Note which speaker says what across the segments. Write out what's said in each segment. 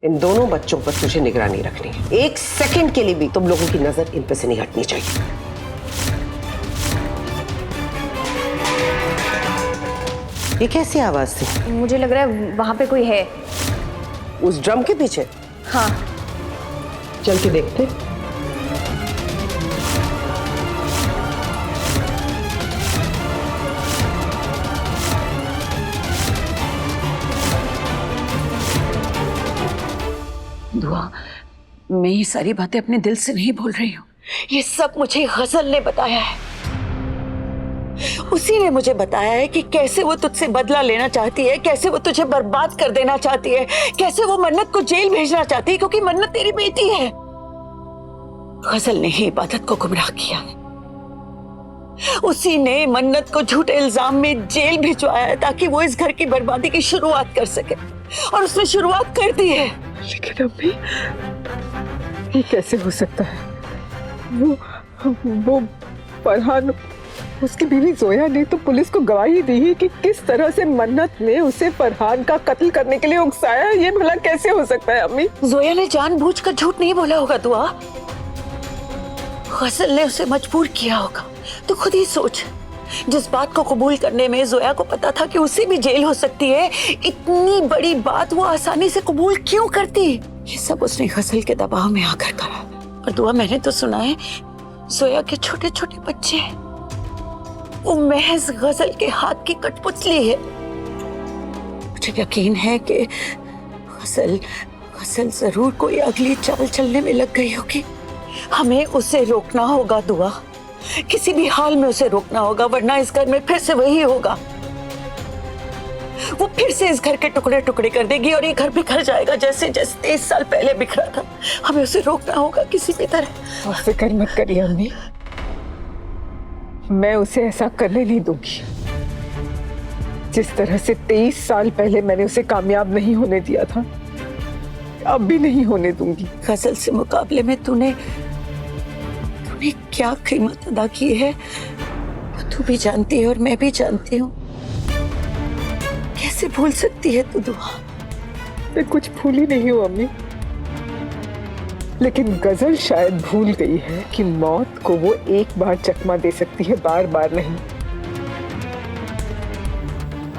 Speaker 1: इन दोनों बच्चों पर तुझे निगरानी रखनी है। एक सेकंड के लिए भी तुम लोगों की नजर इन पे से नहीं हटनी चाहिए। ये कैसी आवाज थी?
Speaker 2: मुझे लग रहा है वहां पे कोई है।
Speaker 1: उस ड्रम के पीछे?
Speaker 2: हाँ।
Speaker 1: चल के देखते।
Speaker 3: दुआ, मैं ये सारी बातें अपने दिल से नहीं बोल रही हूँ।
Speaker 4: ये सब मुझे गजल ने बताया है। उसी ने मुझे बताया है कि कैसे वो तुझसे बदला लेना चाहती है, कैसे वो तुझे बर्बाद कर देना चाहती है, कैसे वो मन्नत को जेल भेजना चाहती है क्योंकि मन्नत तेरी बेटी है। गजल ने ही इबादत को गुमराह किया। उसी ने मन्नत को झूठे इल्जाम में जेल भिजवाया है ताकि वो इस घर की बर्बादी की शुरुआत कर सके, और उसने शुरुआत कर दी है।
Speaker 5: लेकिन अम्मी, ये कैसे हो सकता है? वो फरहान, उसकी बीवी जोया ने तो पुलिस को गवाही दी है कि किस तरह से मन्नत ने उसे फरहान का कत्ल करने के लिए उकसाया। ये भला कैसे हो सकता है अम्मी?
Speaker 4: जोया ने जानबूझकर झूठ नहीं बोला होगा दुआ, गजल ने उसे मजबूर किया होगा। तो खुद ही सोच, जिस बात को कबूल करने में जोया को पता था कि उसे भी जेल हो सकती है, इतनी बड़ी बात वो आसानी से कबूल क्यों करती? ये सब उसने गजल के दबाव में आकर करा। और दुआ, मैंने तो सुना है जोया के छोटे छोटे बच्चे हैं, वो महज गजल के हाथ की कठपुतली है। मुझे यकीन है कि गजल जरूर कोई अगली चाल चलने में लग गई होगी। हमें उसे रोकना होगा दुआ, किसी भी हाल में उसे रोकना होगा, वरना इस घर में फिर से वही होगा। वो फिर से इस घर के टुकड़े टुकड़े कर देगी और ये घर बिखर जाएगा जैसे 23 साल पहले बिखरा था। हमें उसे रोकना होगा किसी भी तरह।
Speaker 5: आप फिक्र मत करिए अम्मी, मैं उसे ऐसा करने नहीं दूंगी। जिस तरह से 23 साल पहले मैंने उसे कामयाब नहीं होने दिया था, अब भी नहीं होने दूंगी।
Speaker 4: गजल से मुकाबले में तूने क्या कीमत अदा की है तू भी जानती है और मैं भी जानती हूँ। कैसे भूल सकती है तू दुआ?
Speaker 5: मैं कुछ भूली नहीं हूँ अम्मी, लेकिन गजल शायद भूल गई है कि मौत को वो एक बार चकमा दे सकती है, बार बार नहीं।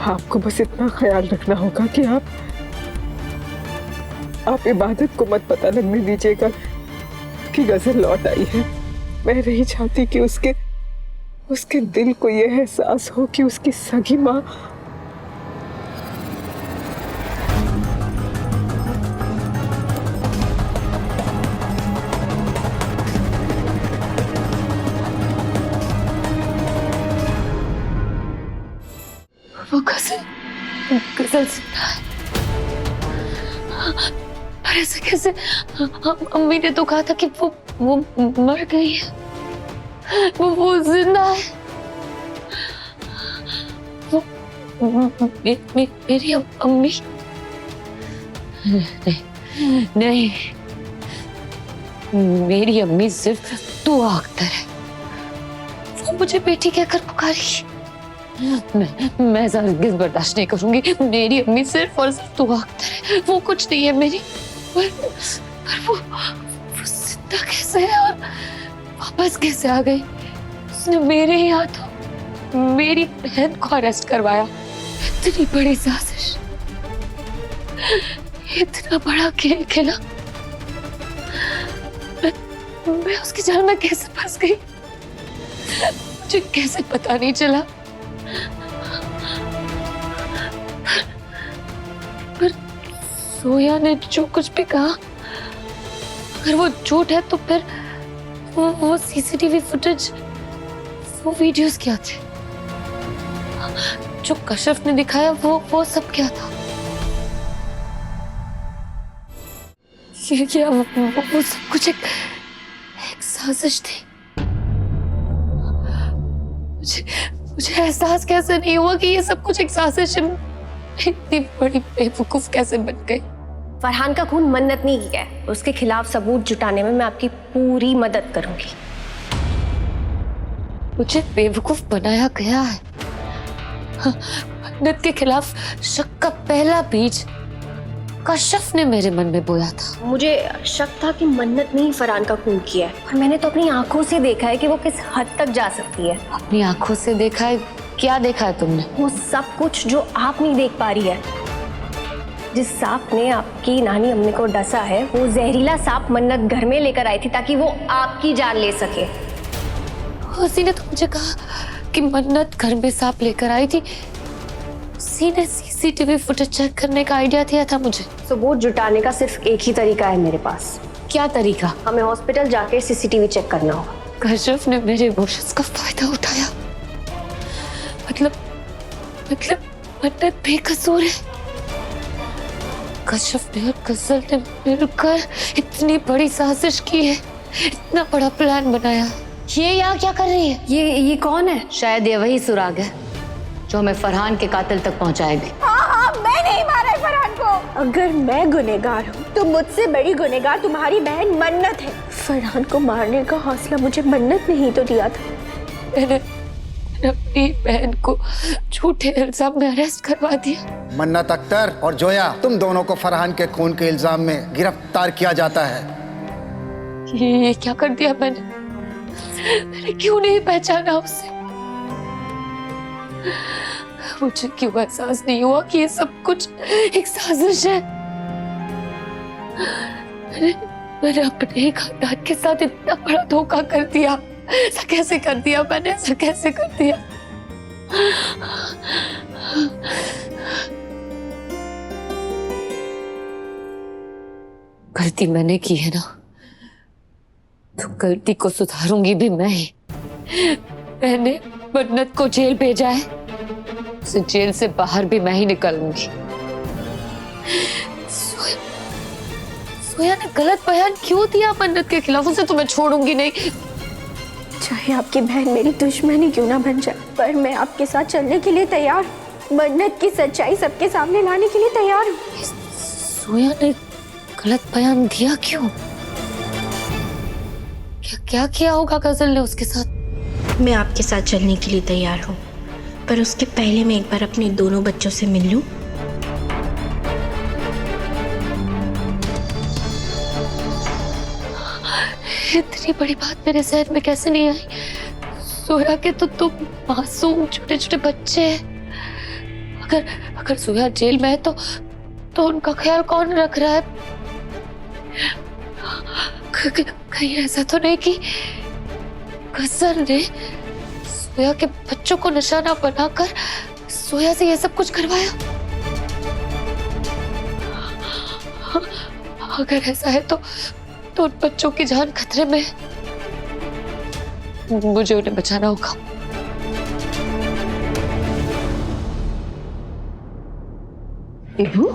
Speaker 5: आपको बस इतना ख्याल रखना होगा कि आप इबादत को मत पता लगने दीजिएगा कि गजल लौट आई है। मैं नहीं चाहती कि उसके दिल को यह एहसास हो कि उसकी सगी माँ
Speaker 3: वो गजल जिंदा है। पर ऐसे कैसे? अम्मी ने तो कहा था कि वो मर गई है। वो जिंदा है। वो मेरी अम्मी नहीं, मेरी अम्मी सिर्फ दुआ अख्तर है। वो मुझे बेटी कहकर पुकारी। मैं हरगिज़ बर्दाश्त नहीं करूंगी। मेरी अम्मी सिर्फ और सिर्फ दुआ अख्तर है, वो कुछ नहीं है मेरी। पर वो जिंदा कैसे है और वापस कैसे आ गई? उसने मेरे ही हाथों मेरी बहन को अरेस्ट करवाया। इतनी बड़ी साजिश, इतना बड़ा खेल खेला। मैं उसकी जाल में कैसे फंस गई? मुझे कैसे पता नहीं चला? पर सोया ने जो कुछ भी कहा, अगर वो झूठ है तो फिर वो सीसीटीवी फुटेज, वो वीडियोस क्या थे? जो कशिफ ने दिखाया वो सब क्या था? ये क्या वो सब कुछ एक साजिश थी? मुझे एहसास कैसे नहीं हुआ कि ये सब कुछ एक साजिश है? इतनी बड़ी बेवकूफ कैसे बन गई?
Speaker 2: फरहान का खून मन्नत नहीं किया है, उसके खिलाफ सबूत जुटाने में मैं आपकी पूरी मदद करूंगी।
Speaker 3: मुझे बेवकूफ बनाया गया है। मन्नत के खिलाफ शक का पहला बीज कश्यप ने मेरे मन में बोया था।
Speaker 2: मुझे शक था कि मन्नत ने ही फरहान का खून किया है, और मैंने तो अपनी आंखों से देखा है कि वो किस हद तक जा सकती है।
Speaker 3: अपनी आंखों से देखा है? क्या देखा है तुमने?
Speaker 2: वो सब कुछ जो आप नहीं देख पा रही है। जिस सांप ने आपकी नानी अम्मी को डसा है, वो जहरीला सांप मन्नत घर में लेकर आई थी ताकि वो आपकी जान ले सके।
Speaker 3: उसी ने तो मुझे कहा कि मन्नत घर में सांप लेकर आई थी। उसी ने सीसीटीवी फुटेज चेक करने का आइडिया दिया था मुझे।
Speaker 2: सबूत जुटाने का सिर्फ एक ही तरीका है मेरे पास।
Speaker 3: क्या तरीका?
Speaker 2: हमें हॉस्पिटल जाके सीसीटीवी चेक करना होगा।
Speaker 3: कश्यप ने मेरे इमोशंस का फायदा उठाया। मतलब मन्नत बेकसूर है। कश्यप ने और गजल ने मिलकर इतनी बड़ी साजिश की है, इतना बड़ा प्लान बनाया। ये यहाँ क्या कर रही है?
Speaker 2: ये कौन है?
Speaker 3: शायद ये वही सुराग है जो हमें फरहान के कातिल तक पहुंचाएगी।
Speaker 6: हाँ, मैं नहीं मारा है फरहान को। अगर मैं गुनहगार हूँ तो मुझसे बड़ी गुनहगार तुम्हारी बहन मन्नत है। फरहान को मारने का हौसला मुझे मन्नत ने ही तो दिया था।
Speaker 3: मैंने अपनी बहन को झूठे इल्जाम में अरेस्ट करवा दिया।
Speaker 7: मन्नत अख्तर और जोया, तुम दोनों को फरहान के खून के इल्जाम में गिरफ्तार किया जाता है।
Speaker 3: ये क्या कर दिया मैंने क्यों नहीं पहचाना उसे? मुझे क्यों एहसास नहीं हुआ कि ये सब कुछ एक साजिश है? मैंने अपने ही खानदान के साथ इतना बड़ा धोखा कर दिया। ऐसा कैसे कर दिया मैंने? ऐसा कैसे कर दिया? गलती मैंने की है ना, तो गलती को सुधारूंगी भी मैं ही। मैंने मन्नत को जेल भेजा है, उसे जेल से बाहर भी मैं ही निकालूंगी। सोया ने गलत बयान क्यों दिया मन्नत के खिलाफ? उसे तो मैं छोड़ूंगी नहीं।
Speaker 6: चाहे आपकी बहन मेरी दुश्मनी क्यों ना बन जाए, पर मैं आपके साथ चलने के लिए तैयार हूँ। मन्नत की सच्चाई सबके सामने लाने के लिए तैयार हूँ।
Speaker 3: सोया ने गलत बयान दिया क्यों? क्या किया होगा गजल ने उसके साथ?
Speaker 6: मैं आपके साथ चलने के लिए तैयार हूँ, पर उसके पहले मैं एक बार अपने दोनों बच्चों से मिल लूं।
Speaker 3: इतनी बड़ी बात मेरे जहन में कैसे नहीं आई? सोया के तो तुम मासूम छोटे छोटे बच्चे हैं। अगर सोया जेल में है तो उनका ख्याल कौन रख रहा है? कहीं ऐसा तो नहीं कि गजल ने सोया के बच्चों को निशाना बनाकर सोया से ये सब कुछ करवाया? अगर ऐसा है तो उन बच्चों की जान खतरे में है। मुझे उन्हें बचाना होगा।
Speaker 5: इबू,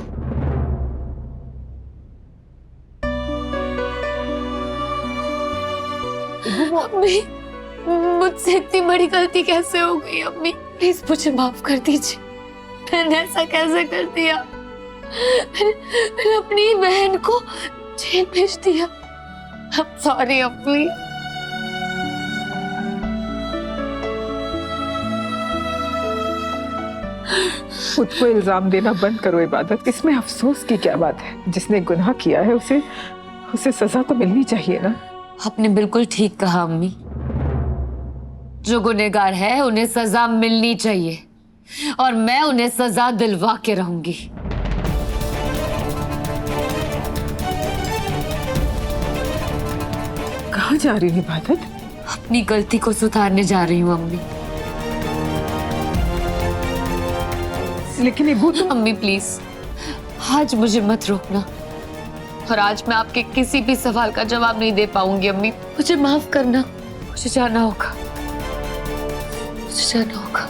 Speaker 3: अम्मी, मुझसे इतनी बड़ी गलती कैसे हो गई? अम्मी प्लीज मुझे माफ कर दीजिए। मैंने ऐसा कैसे कर दिया? मैंने अपनी बहन को जेल भेज दिया। I'm sorry अम्मी।
Speaker 5: खुद को इल्जाम देना बंद करो इबादत। इसमें अफसोस की क्या बात है? जिसने गुनाह किया है उसे सजा तो मिलनी चाहिए ना।
Speaker 3: आपने बिल्कुल ठीक कहा अम्मी। जो गुनहगार है उन्हें सजा मिलनी चाहिए, और मैं उन्हें सजा दिलवा के रहूंगी।
Speaker 5: कहाँ जा रही है इबादत?
Speaker 3: अपनी गलती को सुधारने जा रही हूँ अम्मी।
Speaker 5: लेकिन इबू तुम...
Speaker 3: अम्मी प्लीज आज मुझे मत रोकना, और आज मैं आपके किसी भी सवाल का जवाब नहीं दे पाऊंगी अम्मी। मुझे माफ करना, मुझे जाना होगा, मुझे जाना होगा।